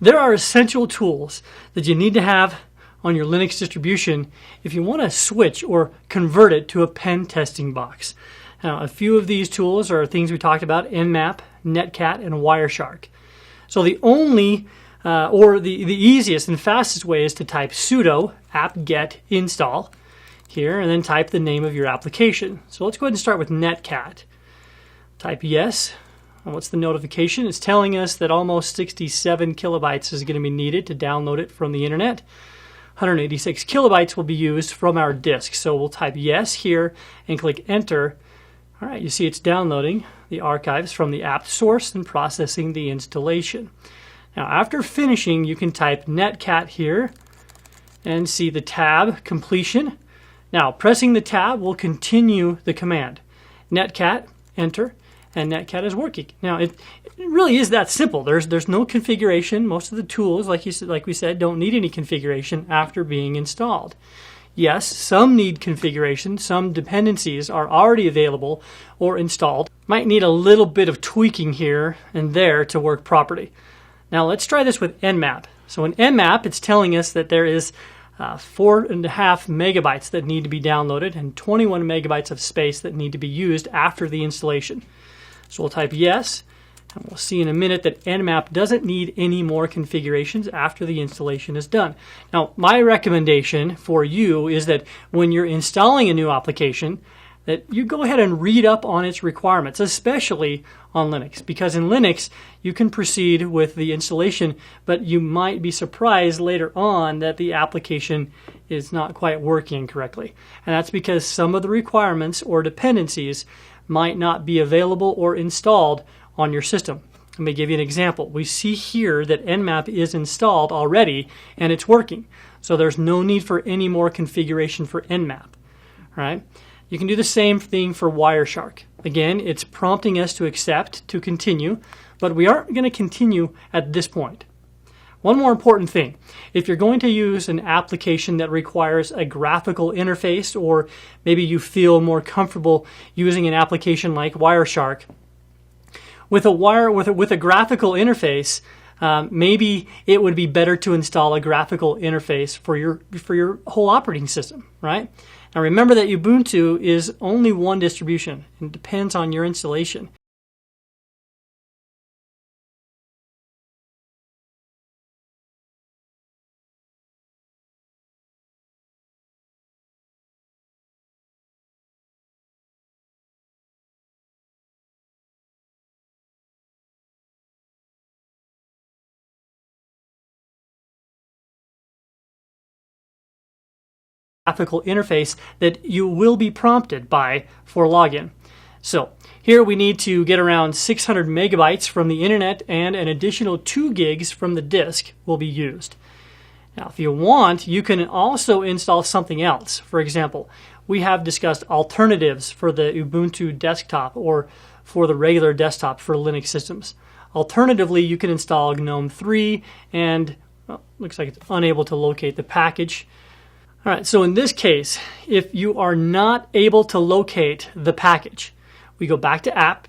there are essential tools that you need to have on your Linux distribution if you want to switch or convert it to a pen testing box. Now, a few of these tools are things we talked about: Nmap, Netcat, and Wireshark. So the only the easiest and fastest way is to type sudo apt-get install here and then type the name of your application. So let's go ahead and start with Netcat. Type yes. And what's the notification? It's telling us that almost 67 kilobytes is going to be needed to download it from the internet. 186 kilobytes will be used from our disk. So we'll type yes here and click enter. All right, you see it's downloading the archives from the apt source and processing the installation. Now, after finishing, you can type netcat here and see the tab completion. Now, pressing the tab will continue the command. Netcat, enter, and Netcat is working. Now, it really is that simple. There's no configuration. Most of the tools, like we said, don't need any configuration after being installed. Yes, some need configuration. Some dependencies are already available or installed. Might need a little bit of tweaking here and there to work properly. Now, let's try this with Nmap. So in Nmap, it's telling us that there is 4.5 megabytes that need to be downloaded and 21 megabytes of space that need to be used after the installation. So we'll type yes, and we'll see in a minute that Nmap doesn't need any more configurations after the installation is done. Now, my recommendation for you is that when you're installing a new application, that you go ahead and read up on its requirements, especially on Linux, because in Linux you can proceed with the installation, but you might be surprised later on that the application is not quite working correctly. And that's because some of the requirements or dependencies might not be available or installed on your system. Let me give you an example. We see here that Nmap is installed already and it's working. So there's no need for any more configuration for Nmap. All right? You can do the same thing for Wireshark. Again, it's prompting us to accept, to continue, but we aren't going to continue at this point. One more important thing. If you're going to use an application that requires a graphical interface, or maybe you feel more comfortable using an application like Wireshark, with a graphical interface, maybe it would be better to install a graphical interface for your whole operating system, right? Now remember that Ubuntu is only one distribution and depends on your installation. Graphical interface that you will be prompted by for login. So here we need to get around 600 megabytes from the internet, and an additional 2 gigs from the disk will be used. Now, if you want, you can also install something else. For example, we have discussed alternatives for the Ubuntu desktop or for the regular desktop for Linux systems. Alternatively, you can install GNOME 3 and, well, looks like it's unable to locate the package. All right, so in this case, if you are not able to locate the package, we go back to app,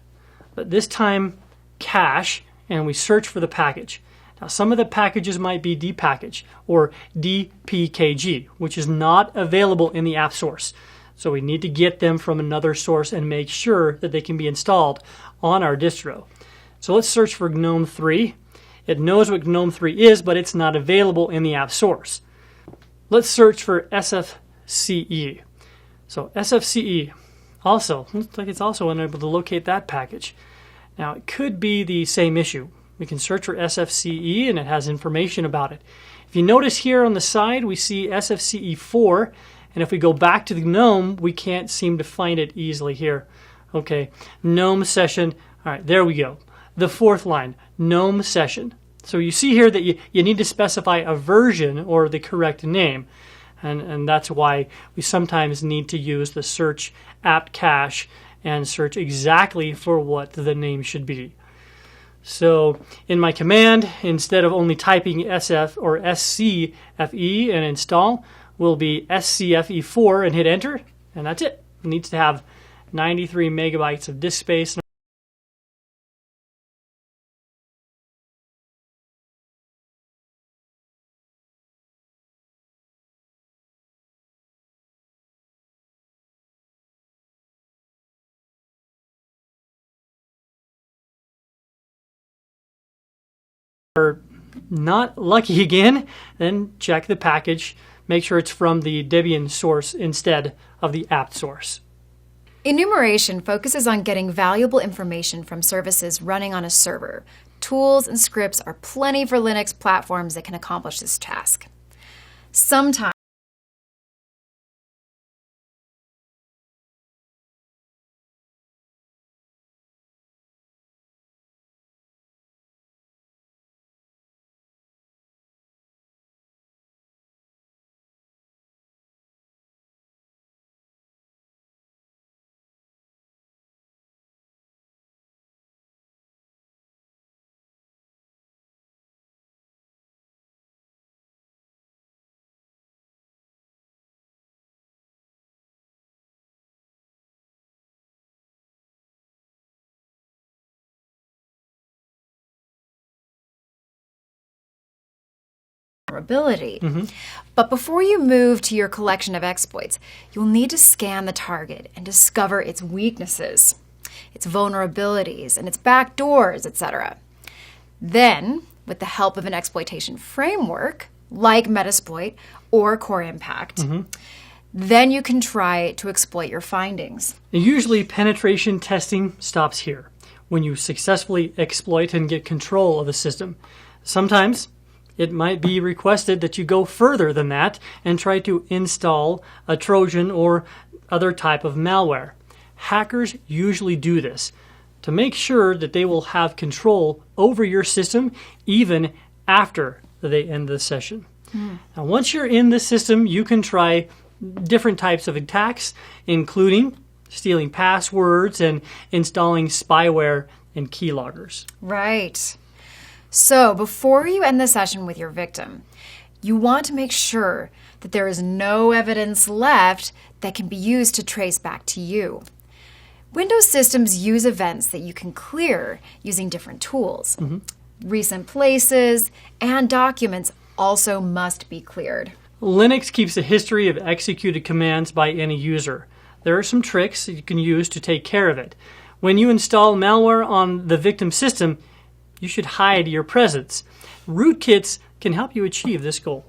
but this time cache, and we search for the package. Now, some of the packages might be dpackage or dpkg, which is not available in the app source. So we need to get them from another source and make sure that they can be installed on our distro. So let's search for GNOME 3. It knows what GNOME 3 is, but it's not available in the app source. Let's search for SFCE. So SFCE also looks like it's also unable to locate that package. Now, it could be the same issue. We can search for SFCE and it has information about it. If you notice here on the side, we see SFCE4, and if we go back to the GNOME, we can't seem to find it easily here. Okay, GNOME session. All right, there we go. The 4th line, GNOME session. So you see here that you need to specify a version or the correct name. And that's why we sometimes need to use the search apt cache and search exactly for what the name should be. So in my command, instead of only typing SF or SCFE and install, will be SCFE4 and hit enter, and that's it. It needs to have 93 megabytes of disk space. are not lucky again, then check the package. Make sure it's from the Debian source instead of the apt source. Enumeration focuses on getting valuable information from services running on a server. Tools and scripts are plenty for Linux platforms that can accomplish this task. Sometimes vulnerability. But before you move to your collection of exploits, you'll need to scan the target and discover its weaknesses, its vulnerabilities, and its backdoors, etc. Then, with the help of an exploitation framework, like Metasploit or Core Impact, then you can try to exploit your findings. Usually, penetration testing stops here, when you successfully exploit and get control of a system. Sometimes it might be requested that you go further than that and try to install a Trojan or other type of malware. Hackers usually do this to make sure that they will have control over your system even after they end the session. Now, once you're in the system, you can try different types of attacks, including stealing passwords and installing spyware and keyloggers. Right. So before you end the session with your victim, you want to make sure that there is no evidence left that can be used to trace back to you. Windows systems use events that you can clear using different tools. Recent places and documents also must be cleared. Linux keeps a history of executed commands by any user. There are some tricks that you can use to take care of it. When you install malware on the victim system, you should hide your presence. Rootkits can help you achieve this goal.